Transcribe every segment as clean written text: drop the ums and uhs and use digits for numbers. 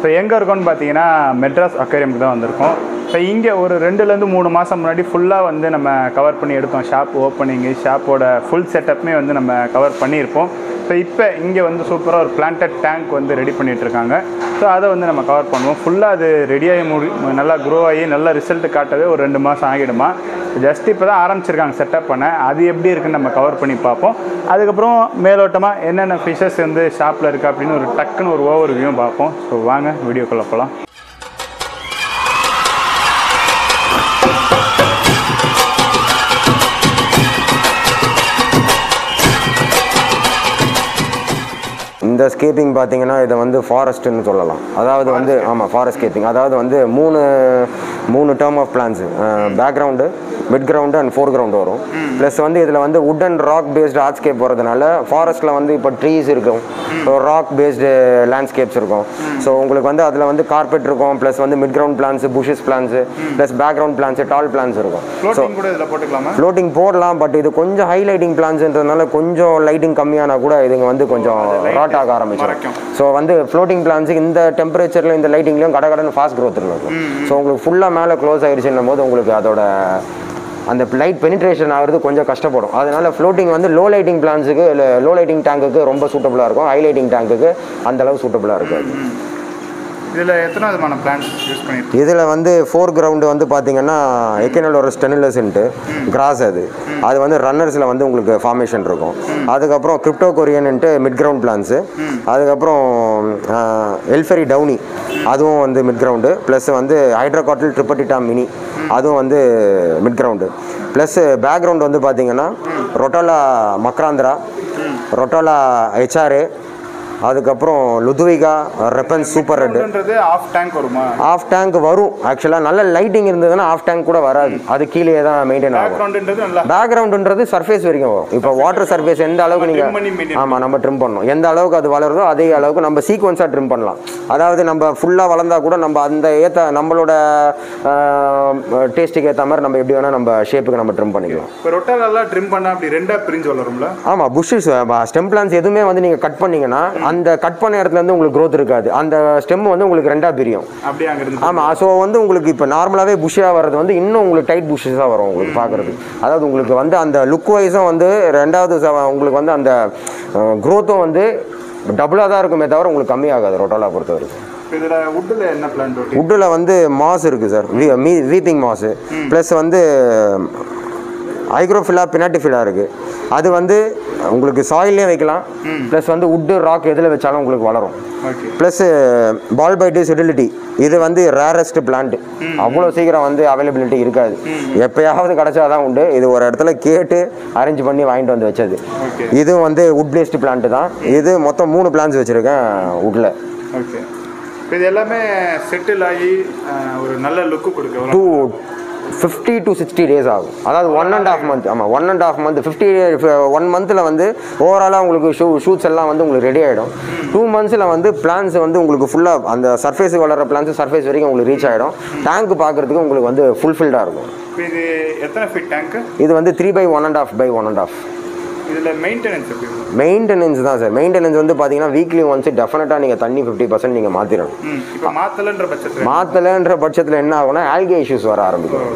So எங்கே இருக்கோன்னு பார்த்தீங்கன்னா மெட்ராஸ் அக்வேரியமுக்கு தான் வந்திருக்கோம். ஸோ இங்கே ஒரு 2லேருந்து 3 மாதம் முன்னாடி ஃபுல்லாக வந்து நம்ம கவர் பண்ணி எடுத்தோம். ஷாப் ஓப்பனிங்கு, ஷாப்போட ஃபுல் செட்டப்புமே வந்து நம்ம கவர் பண்ணியிருப்போம். ஸோ இப்போ இங்கே வந்து சூப்பராக ஒரு பிளான்டட் டேங்க் வந்து ரெடி பண்ணிகிட்ருக்காங்க. ஸோ அதை வந்து நம்ம கவர் பண்ணுவோம். ஃபுல்லாக அது ரெடியாகி நல்லா க்ரோ ஆகி நல்ல ரிசல்ட் காட்டவே ஒரு 2 மாதம் ஆகிடுமா. ஜஸ்ட் இப்போ தான் ஆரம்பிச்சிருக்காங்க செட்டப் பண்ண. அது எப்படி இருக்குன்னு நம்ம கவர் பண்ணி பார்ப்போம். அதுக்கப்புறம் மேலோட்டமாக என்னென்ன ஃபிஷஸ் வந்து ஷாப்பில் இருக்குது அப்படின்னு ஒரு டக்குன்னு ஒரு ஓவர் வியூ பார்ப்போம். ஸோ வாங்க வீடியோக்குள்ளே போகலாம். இந்த ஸ்கேப்பிங் பார்த்தீங்கன்னா இதை வந்து ஃபாரஸ்ட்டுன்னு சொல்லலாம். அதாவது வந்து ஆமாம் ஃபாரஸ்ட் ஸ்கேப்பிங். அதாவது வந்து மூணு term of plants, background, mid ground and foreground வரும். ப்ளஸ் வந்து இதில் வந்து wood and rock based hardscape வரதுனால ஃபாரஸ்ட்டில் வந்து இப்போ ட்ரீஸ் இருக்கும், ராக் பேஸ்டு லேண்ட்ஸ்கேப்ஸ் இருக்கும். ஸோ உங்களுக்கு வந்து அதில் வந்து கார்பெட் இருக்கும், ப்ளஸ் வந்து mid ground plants, bushes plants, plus background plants, tall plants இருக்கும். ஸோ ஃப்ளோட்டிங் போடலாம். பட் இது கொஞ்சம் ஹைலைட்டிங் பிளான்ஸ்ன்றதுனால கொஞ்சம் லைட்டிங் கம்மியானா கூட இதுங்க வந்து கொஞ்சம் ராட் ஆக ஆரம்பிச்சிடும். ஸோ வந்து ஃப்ளோட்டிங் பிளான்ஸுக்கு இந்த டெம்பரேச்சரில் இந்த லைட்டிங்லையும் கடகடன்னு ஃபாஸ்ட் க்ரோத் இருக்கும். ஸோ உங்களுக்கு ஃபுல்லாக மேலே க்ளோஸ் ஆகிடுச்சுன்னும் போது உங்களுக்கு அதோட அந்த லைட் பெனிட்ரேஷன் ஆகிறது கொஞ்சம் கஷ்டப்படும். அதனால ஃப்ளோட்டிங் வந்து லோ லைட்டிங் பிளான்ஸுக்கு இல்லை லோ லைட்டிங் டேங்குக்கு ரொம்ப சூட்டபுளாக இருக்கும். ஹை லைட்டிங் டேங்குக்கு அந்தளவு சூட்டபுளாக இருக்காது. இதில் எத்தனை விதமான பிளான்ஸ் யூஸ் பண்ணியிருக்கோம்? இதில் வந்து ஃபோர் கிரவுண்டு வந்து பார்த்தீங்கன்னா எக்கனோட ஸ்டெனிலஸ்ன்ட்டு கிராஸ் அது வந்து ரன்னர்ஸில் வந்து உங்களுக்கு ஃபார்மேஷன் இருக்கும். அதுக்கப்புறம் கிரிப்டோ கொரியன்ட்டு மிட் கிரவுண்ட் பிளான்ஸு. அதுக்கப்புறம் எல்ஃபெரி டவுனி அதுவும் வந்து மிட் கிரவுண்டு. ப்ளஸ் வந்து ஹைட்ரோகாட்டில் ட்ரிப்பட்டிட்டா மினி அதுவும் வந்து மிட் கிரவுண்டு. ப்ளஸ் பேக்ரவுண்ட் வந்து பார்த்தீங்கன்னா ரொட்டோலா மக்ராந்திரா, ரொட்டோலா ஹெச்ஆர்ஏ, அதுக்கப்புறம் லுதுவிகா, ரெப்பன் சூப்பர் ரெட். ஆஃப் டேங்க் வரும். ஆக்சுவலாக நல்ல லைட்டிங் இருந்ததுன்னா ஆஃப் டேங்க் கூட வராது, அது கீழே தான் மெயின்டைன் ஆகும். பேக்ரவுண்டுன்றது சர்ஃபேஸ் வரைக்கும் வரும். இப்போ வாட்டர் சர்ஃபேஸ் எந்த அளவுக்கு நீங்கள் ஆமாம் நம்ம ட்ரிம் பண்ணணும், எந்த அளவுக்கு அது வளருதோ அதே அளவுக்கு நம்ம சீக்வன்ஸாக ட்ரிம் பண்ணலாம். அதாவது நம்ம ஃபுல்லாக வளர்ந்தா கூட நம்ம அந்த நம்மளோட டேஸ்ட்டுக்கு ஏற்ற மாதிரி நம்ம எப்படி வேணால் நம்ம ஷேப்புக்கு நம்ம ட்ரிம் பண்ணிக்கலாம். இப்போ ரொட்டாலெல்லாம் ட்ரிம் பண்ணால் அப்படி ரெண்டாக பிரிஞ்சு வளரும்ல? ஆமாம், புஷ்ஷஸ் ஸ்டெம் பிளான்ஸ் எதுவுமே வந்து நீங்கள் கட் பண்ணிங்கன்னா அந்த கட் பண்ண இடத்துல இருந்து உங்களுக்கு க்ரோத் இருக்காது. அந்த ஸ்டெம் வந்து உங்களுக்கு ரெண்டாக பிரியும். ஆமாம். ஸோ வந்து உங்களுக்கு இப்போ நார்மலாகவே புஷ்ஷாக வர்றது வந்து இன்னும் உங்களுக்கு டைட் புஷ்ஷஸாக வரும் உங்களுக்கு பார்க்குறது. அதாவது உங்களுக்கு வந்து அந்த லுக் வைஸும் வந்து ரெண்டாவது உங்களுக்கு வந்து அந்த க்ரோத்தும் வந்து டபுளாக தான் இருக்குமே தவிர உங்களுக்கு கம்மியாகாது ரொட்டோலா பொறுத்த வரைக்கும். வுட்டில் வந்து மாஸ் இருக்குது சார், வீத்திங் மாஸு. ப்ளஸ் வந்து ஐக்ரோஃபிலா, பினாட்டிஃபிலா இருக்குது. அது வந்து உங்களுக்கு சாயிலே வைக்கலாம். ப்ளஸ் வந்து வுட்டு ராக் எதில் வச்சாலும் உங்களுக்கு வளரும். ப்ளஸ் பால் பைட்டு செடிலிட்டி இது வந்து ரேரஸ்ட் பிளான்ட். அவ்வளோ சீக்கிரம் வந்து அவைலபிலிட்டி இருக்காது, எப்போயாவது கிடச்சாதான் உண்டு. இது ஒரு இடத்துல கேட்டு அரேஞ்ச் பண்ணி வாங்கிட்டு வந்து வச்சது. இது வந்து வுட் பேஸ்டு பிளான்ட் தான். இது மொத்தம் 3 பிளான்ஸ் வச்சுருக்கேன் வுட்டில். ஓகே. இது எல்லாமே செட்டில் ஆகி ஒரு நல்ல லுக்கு கொடுக்க 50 to 60 days ஆகும். அதாவது 1.5 month. ஆமாம், 1.5 month 1 monthல வந்து ஓவராலாக உங்களுக்கு ஷூட்ஸ் எல்லாம் வந்து உங்களுக்கு ரெடி ஆகிடும். 2 monthsல வந்து பிளான்ஸ் வந்து உங்களுக்கு ஃபுல்லாக அந்த சர்ஃபேஸுக்கு வளர பிளான்ஸ் சர்ஃபேஸ் வரைக்கும் உங்களுக்கு ரீச் ஆகிடும். டேங்க் பார்க்குறதுக்கு உங்களுக்கு வந்து ஃபுல்ஃபில்டாக இருக்கும். இது எத்தனை ஃபீட் டேங்க்? இது வந்து 3/1.5 by 1.5. இதில் மெயின்டெனன்ஸ் தான் சார். மெயின்டெனன்ஸ் வந்து பார்த்தீங்கன்னா வீக்லி ஒன்ஸ் டெஃபினட்டாக நீங்கள் தண்ணி 50% நீங்கள் மாற்றிடணும். மாற்றலைன்ற பட்சத்தில் என்ன ஆகும்னா ஆல்கே இஷ்யூஸ் வர ஆரம்பிக்கும்.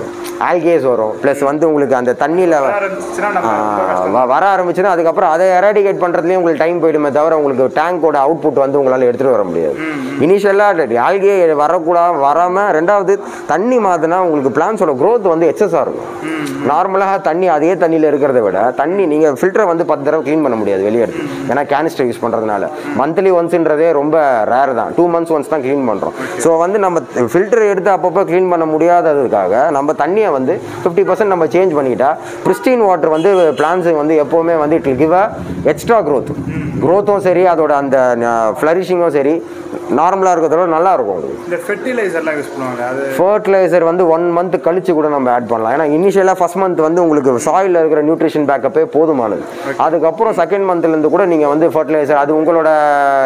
ஆல்கேஸ் வரும். ப்ளஸ் வந்து உங்களுக்கு அந்த தண்ணியில் வர ஆரம்பிச்சுன்னா அதுக்கப்புறம் அதை எராடிகேட் பண்ணுறதுலேயும் உங்களுக்கு டைம் போயிடுமே தவிர உங்களுக்கு டேங்கோட அவுட்புட் வந்து உங்களால் எடுத்துகிட்டு வர முடியாது. இனிஷியலாக ஆல்கே வராமல் ரெண்டாவது தண்ணி மாற்றினா உங்களுக்கு பிளான்ஸோட க்ரோத் வந்து எக்ஸஸாக இருக்கும். நார்மலாக தண்ணி அதே தண்ணியில் இருக்கிறத விட தண்ணி நீங்கள் ஃபில்டரை வந்து 10 தடவை க்ளீன் பண்ண முடியாது வெளியே எடுத்து, ஏன்னா கேனிஸ்டர் யூஸ் பண்ணுறதுனால. மந்த்லி ஒன்ஸ்ன்றதே ரொம்ப ரேர் தான், 2 months ஒன்ஸ் தான் க்ளீன் பண்ணுறோம். ஸோ வந்து நம்ம ஃபில்டர் எடுத்து அப்பப்போ க்ளீன் பண்ண முடியாததுக்காக நம்ம தண்ணியை வந்து 50% நம்ம சேஞ்ச் பண்ணிக்கிட்டா பிரிஸ்டீன் வாட்டர் வந்து பிளான்ஸுக்கு வந்து எப்போவுமே வந்து it will give a extra க்ரோத்தும் சரி, அதோட அந்த ஃப்ளரிஷிங்கும் சரி நார்மலாக இருக்கிறதோட நல்லா இருக்கும். இந்த ஃபெர்டிலைசர்லாம் யூஸ் பண்ணுவாங்க. அது ஃபர்டிலைசர் வந்து 1 month கழிச்சு கூட நம்ம ஆட் பண்ணலாம். ஏன்னா இனிஷியலாக ஃபர்ஸ்ட் மந்த் வந்து உங்களுக்கு சாயிலில் இருக்கிற நியூட்ரிஷன் பேக்கப்பே போதுமானது. அதுக்கப்புறம் செகண்ட் மந்த்லேருந்து கூட நீங்கள் வந்து ஃபர்டிலைசர் அது உங்களோட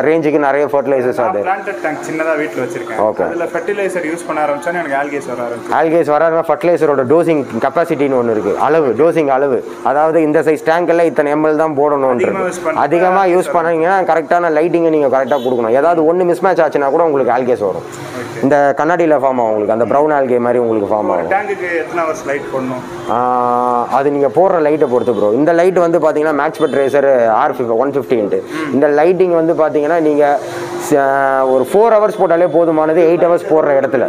ரேஞ்சுக்கு நிறைய ஃபர்டிலைசர்ஸ் அது பிளான்டட் டேங்க் சின்னதாக வீட்டில் வச்சிருக்கேன். ஓகே. அதில் ஃபர்டிலைசர் யூஸ் பண்ண ஆரம்பிச்சோன்னா எனக்கு ஆல்கேஸ் வர ஆரம்பிச்சு. ஆல்கேஸ் வர ஃபர்டிலைசரோட டோசிங் கெப்பாசிட்டின்னு ஒன்று இருக்குது, அளவு டோசிங் அளவு. அதாவது இந்த சைஸ் டேங்க்கில் இத்தனை ml தான் போடணுன்றது. அதிகமாக யூஸ் பண்ணீங்கன்னா கரெக்டான லைட்டிங்கை நீங்கள் கரெக்டாக கொடுக்கணும். ஏதாவது ஒன்று மிஸ்மேட்ச் டச் ஆச்சுன்னா கூட உங்களுக்கு ஆல்கேஸ் வரும். இந்த கண்ணாடியில் ஃபார்ம் ஆகும் உங்களுக்கு, அந்த ப்ரௌன் ஆல்கே மாதிரி உங்களுக்கு ஃபார்ம் ஆகும். டேங்குக்கு எத்தனை ஹவர்ஸ் லைட் போடணும்? அது நீங்கள் போடுற லைட்டை பொறுத்து ப்ரோ. இந்த லைட் வந்து பார்த்தீங்கன்னா மேக்ஸ்பெட் ரேசர் R150 இந்த லைட்டிங் வந்து பார்த்தீங்கன்னா நீங்கள் ஒரு 4 ஹவர்ஸ் போட்டாலே போதுமானது. 8 ஹவர்ஸ் போடுற இடத்துல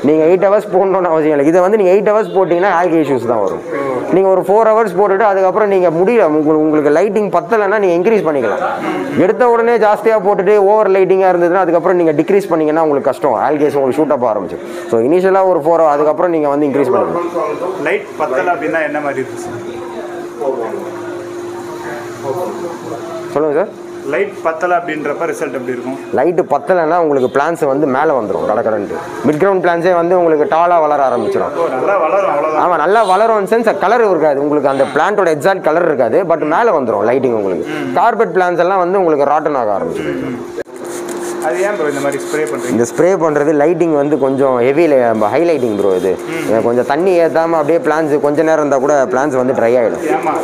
நீங்கள் 8 ஹவர்ஸ் போடணும்னு அவசியம் இல்லை. இதை வந்து நீங்கள் 8 ஹவர்ஸ் போட்டிங்கன்னா ஆல்கே இஷ்யூஸ் தான் வரும். நீங்கள் ஒரு 4 ஹவர்ஸ் போட்டுட்டு அதுக்கப்புறம் நீங்கள் முடியல, உங்களுக்கு லைட்டிங் பத்தலைன்னா நீங்கள் இன்க்ரீஸ் பண்ணிக்கலாம். எடுத்த உடனே ஜாஸ்தியாக போட்டுட்டு ஓவர் லைட்டிங்காக இருந்ததுன்னா அதுக்கப்புறம் நீங்கள் டிக்ரீஸ் பண்ணிங்கன்னா உங்களுக்கு கஷ்டம், ஆல்கேஸ் உங்களுக்கு ஷூட் அப் ஆரம்பிச்சு. ஸோ இனிஷியலாக ஒரு 4 அதுக்கப்புறம் நீங்கள் வந்து இன்க்ரீஸ் பண்ணிக்கலாம். லைட் பத்தலை அப்படின்னா என்ன மாதிரி இருக்கு? சொல்லுங்கள் சார். லைட் பத்தலை அப்படின்றப்ப ரிசல்ட் எப்படி இருக்கும்? லைட்டு பத்தலைன்னா உங்களுக்கு பிளான்ஸ் வந்து மேலே வந்துடும் கடற்கடன்ட்டு. மிட் கிரவுண்ட் பிளான்ஸே வந்து உங்களுக்கு டாலாக வளர ஆரம்பிச்சிடும். நல்லா வளரும், அவ்வளோதான். ஆமாம், நல்லா வளரும் சென்ஸ் கலர் இருக்காது உங்களுக்கு, அந்த பிளான்ட்டோட எக்ஸாக்ட் கலர் இருக்காது, பட் மேலே வந்துடும் லைட்டிங் உங்களுக்கு. கார்பெட் பிளான்ஸ் எல்லாம் வந்து உங்களுக்கு ராட்டன் ஆக ஆரம்பிச்சிடும். அது ஏன் ப்ரோ இந்த மாதிரி ஸ்ப்ரே பண்ணுறீங்க? இந்த ஸ்ப்ரே பண்ணுறது லைட்டிங் வந்து கொஞ்சம் ஹெவியில் ஹைலைட்டிங் ப்ரோ. இது கொஞ்சம் தண்ணி ஏற்றாமல் அப்படியே பிளான்ஸ் கொஞ்ச நேரம் இருந்தால் கூட பிளான்ஸ் வந்து ட்ரை ஆகிடும். ஆமாம்,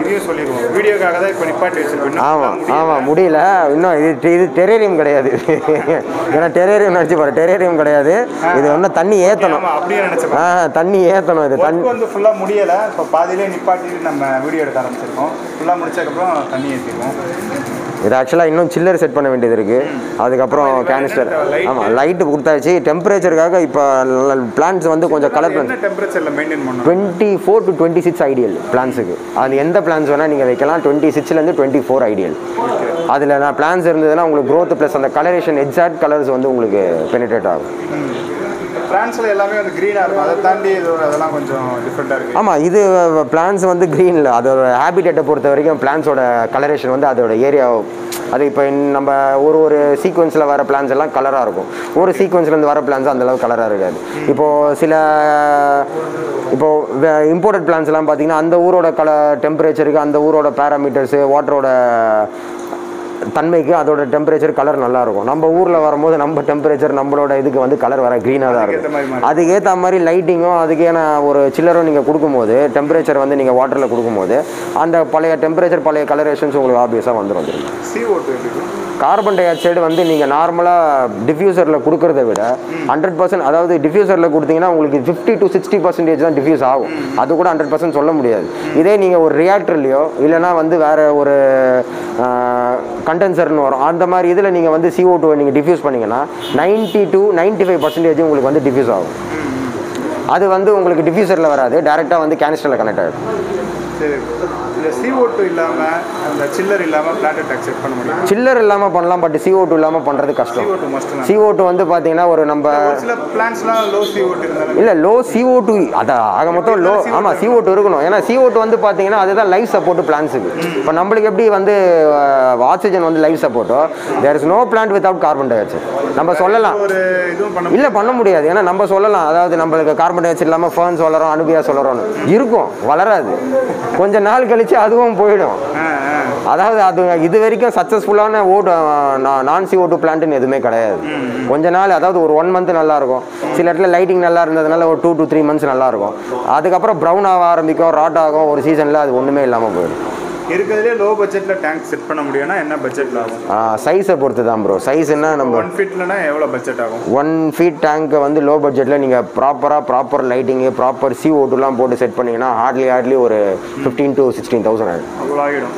இதையும் சொல்லிடுவோம், வீடியோக்காக தான் இப்போ நிப்பாட்டி வச்சிருக்கோம். ஆமாம் முடியல இன்னும். இது டெரேரியம் கிடையாது. ஏன்னா டெரேரியம் நினச்சி பாரு, டெரேரியம் கிடையாது இது. ஒன்றும் தண்ணி ஏற்றணும். அப்படியே நினச்சேன். தண்ணி ஏற்றணும். இது தண்ணி வந்து ஃபுல்லாக முடியலை. இப்போ பாதியிலே நிப்பாட்டி நம்ம வீடியோ எடுக்க ஆரம்பிச்சிருக்கோம். ஃபுல்லாக முடிச்சதுக்கப்புறம் தண்ணி ஏற்றிடுவோம். இது ஆக்சுவலாக இன்னும் சில்லர் செட் பண்ண வேண்டியது இருக்குது. அதுக்கப்புறம் கேனிஸ்டர். ஆமாம், லைட்டு கொடுத்தாச்சு. டெம்பரேச்சருக்காக இப்போ பிளான்ஸ் வந்து கொஞ்சம் கலர் பிளான்ஸ் டெம்பரேச்சரில் மெயின்டைன் பண்ணணும். 24 to 26 ஐடியல் பிளான்ஸுக்கு. அது எந்த பிளான்ஸ் வேணால் நீங்கள் வைக்கலாம். 26லேருந்து 24 ஐடியல். அதில் நான் பிளான்ஸ் இருந்ததுன்னா உங்களுக்கு க்ரோத் ப்ளஸ் அந்த கலரேஷன் எக்ஸாக்ட் கலர்ஸ் வந்து உங்களுக்கு பெனிட்ரேட் ஆகும். பிளான்ஸில் எல்லாமே வந்து க்ரீனாக இருக்கும். அதை தாண்டி அதெல்லாம் கொஞ்சம் டிஃப்ரெண்ட்டாக இருக்குது. ஆமாம், இது பிளான்ஸ் வந்து க்ரீனில் அதோட ஹேபிட்டேட்டை பொறுத்த வரைக்கும் பிளான்ஸோட கலரேஷன் வந்து அதோட ஏரியா. அது இப்போ நம்ம ஒரு சீக்வன்ஸில் வர பிளான்ஸ் எல்லாம் கலராக இருக்கும், ஒரு சீக்வன்ஸ்லேருந்து வர பிளான்ஸ் அந்தளவுக்கு கலராக இருக்காது. இப்போது இம்போர்ட்டட் பிளான்ஸ் எல்லாம் பார்த்தீங்கன்னா அந்த ஊரோட டெம்பரேச்சருக்கு, அந்த ஊரோட பேராமீட்டர்ஸு, வாட்டரோட தன்மைக்கு அதோட டெம்பரேச்சர் கலர் நல்லாயிருக்கும். நம்ம ஊரில் வரும்போது நம்ம டெம்பரேச்சர் நம்மளோட இதுக்கு வந்து கலர் வர க்ரீனாக தான் இருக்கும். அதுக்கேற்ற மாதிரி லைட்டிங்கும் அதுக்கான ஒரு சில்லரும் நீங்கள் கொடுக்கும்போது டெம்பரேச்சர் வந்து நீங்கள் வாட்டரில் கொடுக்கும்போது அந்த பழைய டெம்பரேச்சர் பழைய கலரேஷன்ஸ் உங்களுக்கு ஆப்வியஸாக வந்துடும். கார்பன் டை ஆக்சைடு வந்து நீங்கள் நார்மலாக டிஃப்யூசரில் கொடுக்கறத விட 100%, அதாவது டிஃப்யூசரில் கொடுத்தீங்கன்னா உங்களுக்கு 50 to 60% தான் டிஃப்யூஸ் ஆகும். அது கூட 100% சொல்ல முடியாது. இதே நீங்கள் ஒரு ரியாக்டர்லையோ இல்லைனா வந்து வேறு ஒரு கண்டென்சர்னு வரும், அந்த மாதிரி இதில் நீங்கள் வந்து CO2 நீங்கள் டிஃப்யூஸ் பண்ணிங்கன்னா 90 to 95% உங்களுக்கு வந்து டிஃப்யூஸ் ஆகும். அது வந்து உங்களுக்கு டிஃப்யூசரில் வராது, டேரெக்டாக வந்து கேனிஸ்டரில் கனெக்ட் ஆகிடும். சரி, இந்த CO2 இல்லாமல் அந்த சில்லர் இல்லாமல் பிளான்ட் அட்டாக் செட் பண்ண முடியும்? சில்லர் இல்லாமல் பண்ணலாம், பட் CO2 இல்லாமல் பண்ணுறது கஷ்டம். CO2 வந்து பார்த்தீங்கன்னா ஒரு நம்ம சில பிளான்ட்ஸ்லாம் லோ CO2 இருந்தாலும் இல்லை, லோ CO2 அதை ஆக மொத்தம் லோ. ஆமாம், CO2 இருக்கணும். ஏன்னா CO2 வந்து பார்த்தீங்கன்னா அதுதான் லைஃப் சப்போர்ட் பிளான்ஸுக்கு. இப்போ நம்மளுக்கு எப்படி வந்து ஆக்சிஜன் வந்து லைஃப் சப்போர்ட்டோ, there is no plant without carbon dioxide. நம்ம சொல்லலாம், இல்லை பண்ண முடியாது. ஏன்னா நம்ம சொல்லலாம், அதாவது நம்மளுக்கு கார்பன் டை ஆக்சைடு இல்லாமல் ஃபர்ன்ஸ் வளரும், அனுபியாஸ் வளரும்னு இருக்கும், வளராது. கொஞ்ச நாள் கழிச்சு அதுவும் போயிடும். அதாவது அது இது வரைக்கும் சக்ஸஸ்ஃபுல்லான நான் CO2 பிளான்ட்னு எதுவுமே கிடையாது. கொஞ்ச நாள், அதாவது ஒரு 1 month நல்லா இருக்கும், சில இடத்துல லைட்டிங் நல்லா இருந்ததுனால ஒரு 2 to 3 months நல்லா இருக்கும். அதுக்கப்புறம் ப்ரௌன் ஆக ஆரம்பிக்கும், ராட் ஆகும், ஒரு சீசனில் அது ஒன்றுமே இல்லாமல் போயிடும். இருக்கிறதுலே லோ பட்ஜெட்டில் டேங்க் செட் பண்ண முடியும்னா என்ன பட்ஜெட்டில் ஆகும்? சைஸை பொறுத்து தான் ப்ரோ. சைஸ்னா நம்ம 1 feetலனா எவ்வளோ பட்ஜெட் ஆகும்? 1 feet டேங்க்கை வந்து லோ பட்ஜெட்டில் நீங்கள் ப்ராப்பர் லைட்டிங்கு, ப்ராப்பர் CO2லாம் போட்டு செட் பண்ணிங்கன்னா ஹார்ட்லி ஒரு 15 to 16,000 ஆகிடும். அவ்வளோ ஆகிடும்.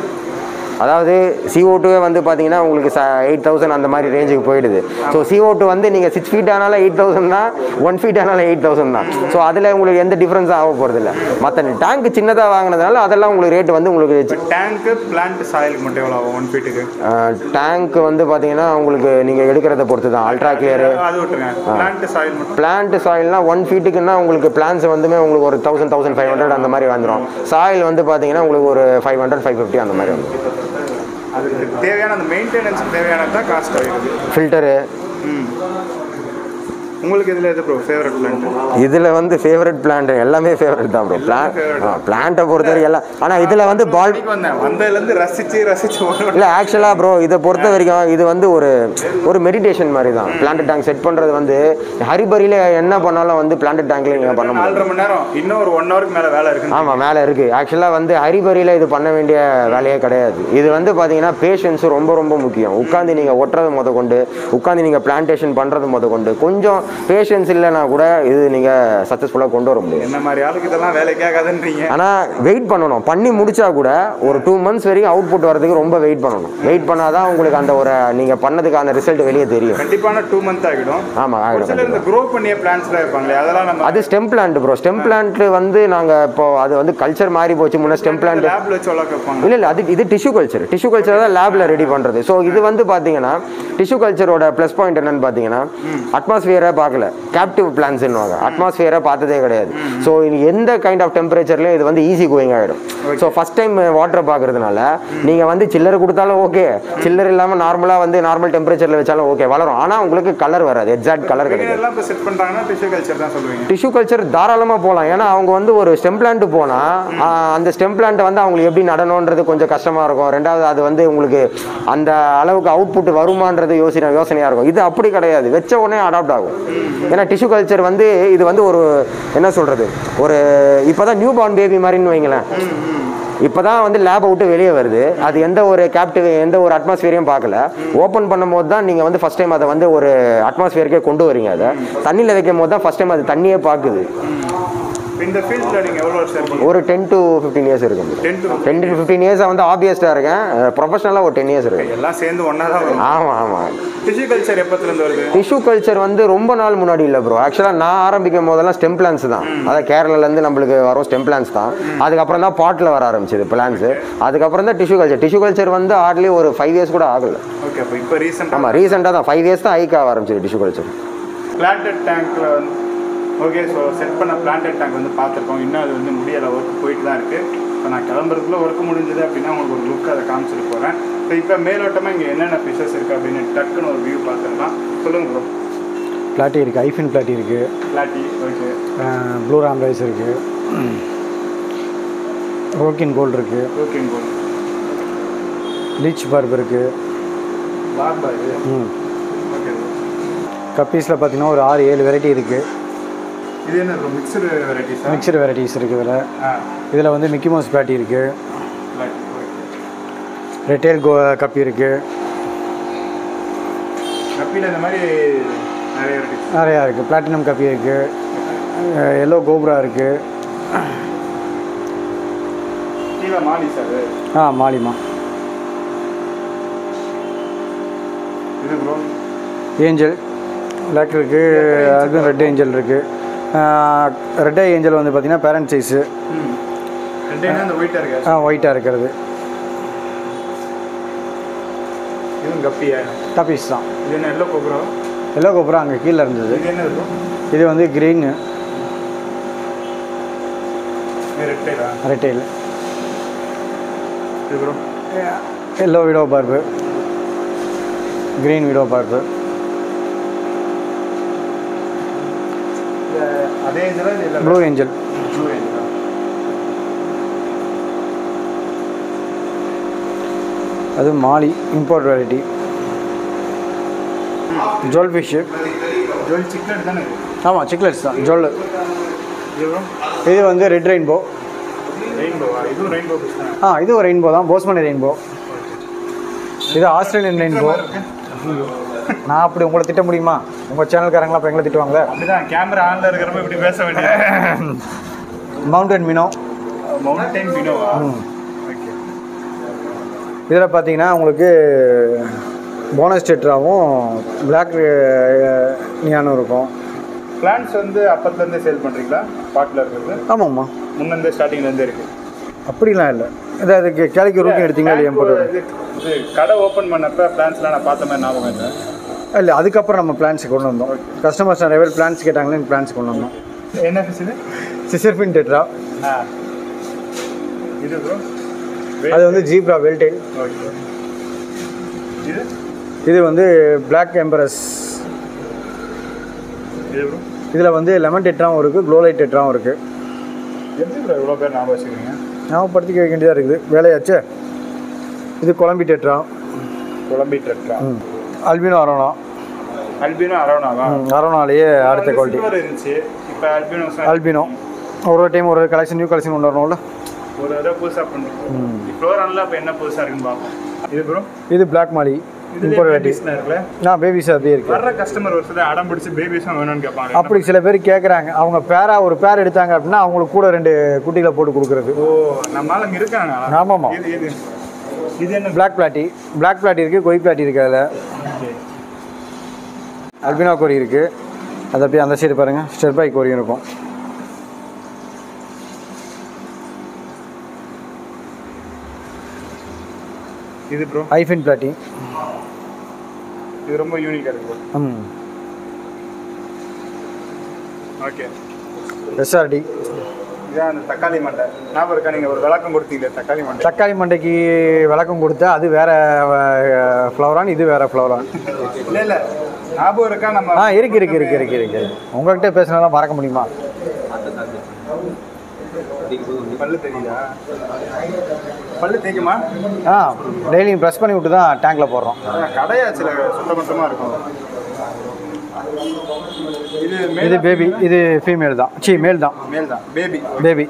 அதாவது CO2 வந்து பார்த்தீங்கன்னா உங்களுக்கு 8,000 அந்த மாதிரி ரேஞ்சுக்கு போயிடுது. ஸோ CO2 வந்து நீங்கள் 6 feet ஆனாலும் 8,000 தான், 1 feet ஆனாலும் 8,000 தான். ஸோ அதில் உங்களுக்கு எந்த டிஃப்ரென்ஸும் ஆக போகிறது இல்லை. மற்ற டேங்க் சின்னதாக வாங்கினதுனால அதெல்லாம் உங்களுக்கு ரேட் வந்து உங்களுக்கு டேங்க்கு பிளான்ட் சாயிலுக்கு மட்டும் எவ்வளோ ஆகும் 1 feetக்கு? டேங்க் வந்து பார்த்தீங்கன்னா உங்களுக்கு நீங்கள் எடுக்கிறத பொறுத்து தான். அல்ட்ரா கிளியரு அது விட்டுருங்க, பிளான்ட் சாயில் மட்டும். பிளான்ட் சாயில்னா 1 feetக்குன்னா உங்களுக்கு பிளான்ஸ் வந்துமே உங்களுக்கு ஒரு 1,500 அந்த மாதிரி வந்துடும். சாயில் வந்து பார்த்தீங்கன்னா உங்களுக்கு ஒரு 500 550 அந்த மாதிரி வந்துடும். அதுக்கு தேவையான அந்த மெயின்டெனன்ஸ் தேவையானது தான் காஸ்ட் ஆகிடுது. ஃபில்டரு உங்களுக்கு இதில் எது ப்ரோ ஃபேவரட் பிளான்ட்? இதில் வந்து ஃபேவரட் பிளான்ட் எல்லாமே ஃபேவரட் தான் ப்ரோ. பிளான்ட்டை பொறுத்தவரை எல்லாம். ஆனால் இதில் வந்து வந்ததுலேருந்து ரசிச்சு இல்லை ஆக்சுவலாக ப்ரோ இதை பொறுத்த வரைக்கும் இது வந்து ஒரு மெடிடேஷன் மாதிரி தான். பிளான்ட் டேங்க் செட் பண்ணுறது வந்து ஹரிபரியில் என்ன பண்ணாலும் வந்து பிளான்ட் டேங்க்ல நீங்கள் பண்ண முடியும். 4.5 மணி நேரம் இன்னும் ஒரு 1 ஹவருக்கு மேலே வேலை இருக்குது. ஆமாம் மேலே இருக்குது. ஆக்சுவலாக வந்து ஹரிபரியில் இது பண்ண வேண்டிய வேலையே கிடையாது. இது வந்து பார்த்தீங்கன்னா பேஷன்ஸு ரொம்ப ரொம்ப முக்கியம். உட்காந்து நீங்கள் ஒட்டுறது கொண்டு உட்காந்து நீங்கள் பிளான்டேஷன் பண்ணுறது கொண்டு கொஞ்சம் பேஷன்ஸ் இல்லைனா கூட இது நீங்கள் சக்ஸஸ்ஃபுல்லாக கொண்டு வர முடியும். என்ன மாதிரி ஆளுக்கு இதெல்லாம் வேலைக்காகாதுன்றீங்க. ஆனால் வெயிட் பண்ணணும். பண்ணி முடிச்சா கூட ஒரு 2 மந்த்ஸ் வரைக்கும் அவுட்புட் வரதுக்கு ரொம்ப வெயிட் பண்ணணும். வெயிட் பண்ணாதான் உங்களுக்கு அந்த ஒரு நீங்கள் பண்ணதுக்கான ரிசல்ட் வெளியே தெரியும். கண்டிப்பான 2 மந்த் ஆகிடும். ஆமாம் ஆகிடும். இந்த க்ரோ பண்ணிய பிளான்ட்ஸ்லாம் இருப்பாங்களே அதெல்லாம் நம்ம அது stem plant bro. Stem plant வந்து நாங்கள் இப்போ அது வந்து கல்ச்சர் மாறி போச்சு. முன்னே ஸ்டெம் பிளான்ட் லேப்ல வச்சு வளர்ப்பாங்க. இல்லை அது இது டிஷ்யூ கல்ச்சர் தான் லேப்ல ரெடி பண்ணுறது. ஸோ இது வந்து பார்த்தீங்கன்னா டிஷ்யூ கல்ச்சரோட ப்ளஸ் பாயிண்ட் என்னன்னு பார்த்தீங்கன்னா அட்மாஸ்பியரை பார்க்கல. கேப்டிவ் பிளான்ட்ஸ்னுவாங்க. அட்மாஸ்பியரை பார்த்ததே கிடையாது. ஸோ எந்த கைண்ட் ஆஃப் டெம்பரேச்சர்லையும் இது வந்து ஈஸி கோயிங் ஆகிடும். ஸோ ஃபஸ்ட் டைம் வாட்டரை பார்க்கறதுனால நீங்கள் வந்து சில்லர் கொடுத்தாலும் ஓகே, சில்லர் இல்லாமல் நார்மலாக வந்து நார்மல் டெம்பரேச்சரில் வச்சாலும் ஓகே வளரும். ஆனால் உங்களுக்கு கலர் வராது, எக்ஸாக்ட் கலர் கிடையாது. டிஷ்யூ கல்ச்சர் தாராளமாக போகலாம். ஏன்னா அவங்க வந்து ஒரு ஸ்டெம் பிளான்ட் போனால் அந்த ஸ்டெம் பிளான்ட்டை வந்து அவங்களுக்கு எப்படி நடணுன்றது கொஞ்சம் கஷ்டமாக இருக்கும். ரெண்டாவது அது வந்து உங்களுக்கு அந்த அளவுக்கு அவுட்புட் வருமானது யோசனையாக இருக்கும். இது அப்படி கிடையாது, வச்ச உடனே அடாப்ட் ஆகும். ஏன்னா டிஷ்யூ கல்ச்சர் வந்து இது வந்து ஒரு என்ன சொல்கிறது, ஒரு இப்போ தான் நியூ பார்ன் பேபி மாதிரின்னு வைங்களேன். இப்போ தான் வந்து லேப் விட்டு வெளியே வருது. அது எந்த ஒரு எந்த ஒரு அட்மாஸ்பியரையும் பார்க்கல. ஓப்பன் பண்ணும்போது தான் நீங்கள் வந்து ஃபஸ்ட் டைம் அதை வந்து ஒரு அட்மாஸ்பியருக்கே கொண்டு வரீங்க. அதை தண்ணியில் வைக்கும் போது தான் ஃபஸ்ட் டைம் அது தண்ணியே பார்க்குது. இந்த ஃபீல்டில் நீங்கள் எவ்வளோ வருஷம் இருக்கீங்க? ஒரு 10 to 15 இயர்ஸ் இருக்கும். 10 to 15 இயர்ஸாக வந்து ஆபியஸ்டாக இருக்கேன். ப்ரொஃபஷனலாக ஒரு 10 இயர்ஸ் இருக்கு. எல்லாம் சேர்ந்து ஒன்றா தான் வரும். ஆமாம். டிஷ்யூ கல்ச்சர் எப்போத்துலேருந்து வருது? டிஷ்யூ கல்ச்சர் வந்து ரொம்ப நாள் முன்னாடி இல்லை ப்ரோ. ஆக்சுவலாக நான் ஆரம்பிக்கும் போதெல்லாம் ஸ்டெம் பிளான்ஸ் தான். அதாவது கேரளாலேருந்து நம்மளுக்கு வரும் ஸ்டெம் பிளான்ஸ் தான். அதுக்கப்புறம் தான் பாட்டில் வர ஆரம்பிச்சது பிளான்ஸு. அதுக்கப்புறம் தான் டிஷ்யூ கல்ச்சர் வந்து ஹார்ட்லி ஒரு 5 இயர்ஸ் கூட ஆகலை. ஓகே, அப்போ இப்போ ரீசெண்டாக? ஆமாம், ரீசெண்டாக தான் 5 இயர்ஸ் தான் ஹைக் ஆக ஆரம்பிச்சது டிஷ்யூ கல்ச்சர். பிளான்டட் டேங்க்கில் வந்து ஓகே, ஸோ செட் பண்ண பிளான்டட் டேங்க் வந்து பார்த்துருக்கோம். இன்னும் அது வந்து முடியலை, ஒர்க் போயிட்டு தான் இருக்குது. இப்போ நான் கிளம்புறதுக்குள்ள ஒர்க் முடிஞ்சது அப்படின்னா உங்களுக்கு ஒரு லுக் அதை காமிச்சிட்டு போகிறேன். ஸோ இப்போ மேலோட்டமாக இங்கே என்னென்ன ஃபிஷஸ் இருக்குது அப்படின்னு டக்குன்னு ஒரு வியூ பார்த்துடலாம். சொல்லுங்கள் ப்ரோ. பிளாட்டி இருக்குது, ஐஃபின் பிளாட்டி இருக்குது, பிளாட்டி ஓகே, ப்ளூ ராம்ரைஸ் இருக்குது, ரோக்கின் கோல்டு இருக்குது, ரோக்கின் கோல்டு, லீச் பார்ப் இருக்குது, பார்பர். ஓகே, கப்பீஸில் பார்த்தீங்கன்னா ஒரு 6-7 வெரைட்டி இருக்குது. இது என்ன மிக்சடு வெரைட்டிஸ்? மிக்சடு வெரைட்டிஸ் இருக்குது இதில். இதில் வந்து மிக்கி மவுஸ் பிளாட்டி இருக்குது, ரெட்டேல் கப்பி இருக்குது. கப்பியில் இந்த மாதிரி நிறையா இருக்குது. பிளாட்டினம் கப்பி இருக்குது, எல்லோ கோப்ரா இருக்குது. மாலி சார்? மாலிமா. இது ப்ரோ ஏஞ்சல் பிளாக் இருக்குது, அதுவும் ரெட் ஏஞ்சல் இருக்குது. ரெட் ஐ ஏஞ்சல் வந்து பார்த்திங்கன்னா பேரண்ட் சைஸு. ஒயிட்டாக இருக்கிறது இதுவும் கப்பியா? கப்பீஸ் தான். இது என்ன எல்லோ கோப்ரா? எல்லோ கோப்ரா அங்கே கீழே இருந்தது. இது என்ன இருக்கும்? இது வந்து க்ரீனு ரெட்டைல். இது ப்ரோ yellow widow barb, green widow barb. அதே angel? Blue angel. Blue angel. அது மாலி இம்போர்ட் வெரைட்டி. ஜோல் ஃபிஷ்ஷு. ஜோல் சிக்லெட் தானே? ஆமாம், சிக்லெட்ஸ் தான் ஜோல். இது இது வந்து ரெட் ரெயின்போ. ரெயின்போவா? இதுவும் ரெயின்போ ஃபிஷ் தான். இது ஒரு ரெயின்போ தான், போஸ்மனி ரெயின்போ. இது ஆஸ்திரேலியன் ரெயின்போ. நான் அப்படி உங்களை திட்ட முடியுமா? உங்கள் சேனல்காரங்களாம் அப்போ எங்களை திட்டுவாங்களே. அப்படிதான், கேமரா ஆனில் இருக்கிறப்ப இப்படி பேச வேண்டியது. Mountain minnow. மவுண்டன் மினோவா? ஓகே. இதில் பார்த்தீங்கன்னா உங்களுக்கு போனஸ் டெட்ராவும் பிளாக் நியானும் இருக்கும். பிளான்ஸ் வந்து அப்பத்துலேருந்தே சேல் பண்ணுறீங்களா? பாட்டில் இருக்கிறது? ஆமாம்மா, முன்னே ஸ்டார்டிங்லேருந்தே இருக்குது. அப்படிலாம் இல்லை. இது அதுக்கு கேலிக்கு ரூக்கம் எடுத்தீங்களா இல்லையா? போட்டு இது கடை ஓப்பன் பண்ணப்போ பிளான்ஸ்லாம் நான் பார்த்த மாதிரி ஞாபகம் இல்லை. இல்லை, அதுக்கப்புறம் நம்ம பிளான்ஸ் கொண்டு வந்தோம். கஸ்டமர்ஸ் நிறைய பேர் பிளான்ஸ் கேட்டாங்களே, பிளான்ஸ் கொண்டு வந்தோம். என்ன ஃபிஷ் இது? சிசர்ஃபின் டெட்ரா. இது ப்ரோ அது வந்து ஜீப்ரா வெல்டெயில். ஓகே. இது இது வந்து பிளாக் எம்பரஸ். இதில் வந்து லெமன் டெட்ராவும் இருக்குது, க்ளோலைட் டெட்ராவும் இருக்குது. எப்படி ப்ரோ இவ்வளோ பேர் ஞாபகம் வச்சுக்கிறீங்க? ஞாபகப்படுத்திக்க வேண்டியதாக இருக்குது, வேலையாச்சு. இது Colombian tetra. Colombian tetra. Albino arowana. Albino அரோனாவா? அரோனாலேயே அடுத்த குவாலிட்டி இருந்துச்சு. இப்போ அல்பினோ அல்பினோ ஒரு டைம் ஒரு கலெக்ஷன் நியூ கலெக்ஷன் கொண்டு வரணும்ல, ஒரு தடவை புதுசாக பண்ணுறோம். ஃப்ளோரானில் இப்போ என்ன புதுசாக இருக்குன்னு பார்ப்போம். இது ப்ரோ இது பிளாக் மாலி இம்போர்ட் வெரைட்டி. பேபிஸ் அப்படியே இருக்கு. வர்ற கஸ்டமர் ஒரு சில அடம் பிடிச்சி பேபிஸும் வேணும்னு கேட்பாங்க. அப்படி சில பேர் கேட்குறாங்க. அவங்க ஒரு பேர் எடுத்தாங்க அப்படின்னா அவங்களுக்கு கூட 2 குட்டிகளை போட்டு கொடுக்குறது. ஓ நம்மளால இங்கே இருக்காங்க. ஆமாம்மா. இது என்ன? பிளாக் பிளாட்டி இருக்குது, கொய் பிளாட்டி இருக்குது. அதில் அல்பினோ கோரி இருக்குது. அது அப்படியே அந்த சைடு பாருங்கள், ஸ்டெர்பாய் கோரியும் இருக்கும். இது ப்ரோ ஐஃபின் பிளாட்டி. இது ரொம்ப யூனிக்காக இருக்கு. ஓகே. எஸ்ஆர்டி. இதான் அந்த தக்காளி மண்டை ஞாபகம் இருக்கா? நீங்கள் ஒரு விளக்கம் கொடுத்தீங்க தக்காளி மண்டைக்கு விளக்கம் கொடுத்தா அது வேற ஃப்ளவரான், இது வேற ஃப்ளவரான். இல்லை ஞாபகம் இருக்கா? நம்ம இருக்கு. உங்கள்கிட்ட பேசினாலும் மறக்க முடியுமா? பல்லு தெரியுதா? பல்லு தேய்க்குமா? டெய்லியும் ப்ரெஸ் பண்ணி விட்டு தான் டேங்கில் போடுறோம். கடையாச்சில் சுத்தமட்டமாக இருக்கும். இது பேபி. இது ஃபீமேல் தான். மேல் தான். பேபி.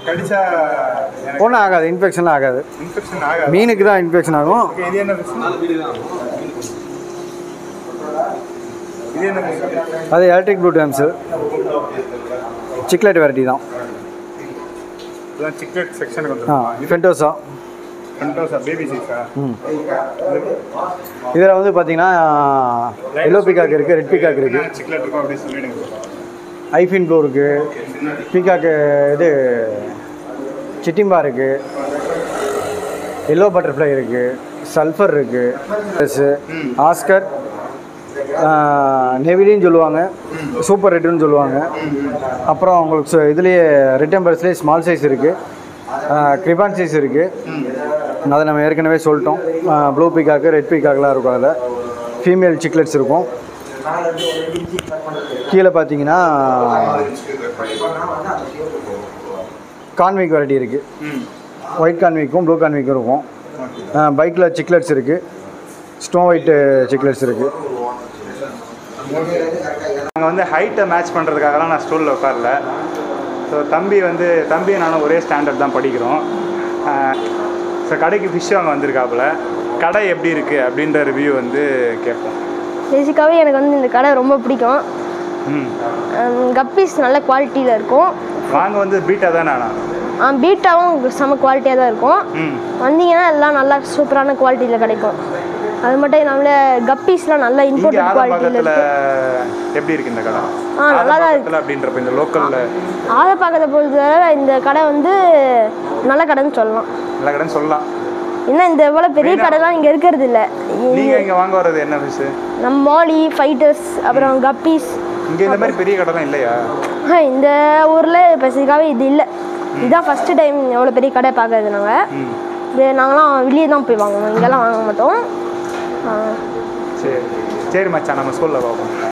கடிச்சா ஒன்றும் ஆகாது, இன்ஃபெக்ஷன் ஆகாது. மீனுக்கு தான் இன்ஃபெக்ஷன் ஆகும். அது electric blue dams cichlid variety தான். சிக்லெட் செக்ஷனுக்கு வந்து ஃபென்டோசா பேபி சைஸா. இதில் வந்து பார்த்தீங்கன்னா எல்லோ பீகாக் இருக்குது, ரெட் பீகாக் இருக்குது. சிக்லெட் இருக்கும் அப்படி சொல்லிடுங்க. ஐஃபின் ப்ளூ இருக்குது, பீகாக்கு இது சிட்டிம்பா இருக்குது, எல்லோ பட்டர்ஃப்ளை இருக்குது, சல்ஃபர் இருக்குது, ஆஸ்கர், நெவிலின்னு சொல்லுவாங்க, சூப்பர் ரெட்டுன்னு சொல்லுவாங்க. அப்புறம் உங்களுக்கு இதுலேயே ரெட் எம்பர்ஸ்லேயே ஸ்மால் சைஸ் இருக்குது, கிரிபான் சைஸ் இருக்குது. அதை நம்ம ஏற்கனவே சொல்லிட்டோம். ப்ளூ பீகாக்கு, ரெட் பீகாக்லாம் இருக்கும். அதில் ஃபீமேல் சிக்லெட்ஸ் இருக்கும். கீழே பார்த்தீங்கன்னா கான்விக் வெரைட்டி இருக்குது. ஒயிட் கான்விக்கும் ப்ளூ கான்விக்கும் இருக்கும். பைக்கில் சிக்லெட்ஸ் இருக்குது, ஸ்னோ ஒயிட்டு சிக்லெட்ஸ் இருக்குது. நாங்கள் வந்து ஹைட்டை மேட்ச் பண்ணுறதுக்காகலாம் நான் ஸ்டூலில் உட்காரல. ஸோ தம்பி நானும் ஒரே ஸ்டாண்டர்ட் தான் படிக்கிறோம். ஸோ கடைக்கு ஃபிஷ் வாங்க வந்திருக்காப்புல. கடை எப்படி இருக்குது அப்படின்ற ரிவ்யூ வந்து கேட்போம். பேசிக்காகவே எனக்கு வந்து இந்த கடை ரொம்ப பிடிக்கும். கப்பீஸ் நல்ல குவாலிட்டியில் இருக்கும். வாங்க வந்து பீட்டா தானே? பீட்டாவும் செம்ம குவாலிட்டியாக தான் இருக்கும். வந்தீங்கன்னா எல்லாம் நல்லா சூப்பரான குவாலிட்டியில் கிடைக்கும். அது மட்டும் இல்லாமல் கப்பீஸ்லாம் நல்ல இம்போர்ட் குவாலிட்டியில் இருக்குது. எப்படி இருக்குது இந்த கடை? நல்லா தான் இருக்குது. அப்படின்றப்ப இந்த லோக்கலில் ஆதப்பாக்கத்தை பொறுத்தவரை இந்த கடை வந்து நல்ல கடைன்னு சொல்லலாம். நல்ல கடைன்னு சொல்லலாம். இன்னும் இந்த இவ்வளோ பெரிய கடைலாம் இங்கே இருக்கிறது இல்லை. நீங்கள் இங்கே வாங்க வர்றது என்ன ஃபிஷ்? நம்ம மாலி, ஃபைட்டர்ஸ், அப்புறம் கப்பீஸ். இங்கே இந்த மாதிரி பெரிய கடைலாம் இல்லையா? இந்த ஊரில் பேசிக்காகவே இது இல்லை. இதுதான் ஃபஸ்ட்டு டைம் எவ்வளோ பெரிய கடை பார்க்கறது. நாங்களாம் வெளியே தான் போய் வாங்குவோம், இங்கெல்லாம் வாங்க மாட்டோம். சரி மச்சான், நம்ம ஸ்கூலில் பார்ப்போம்.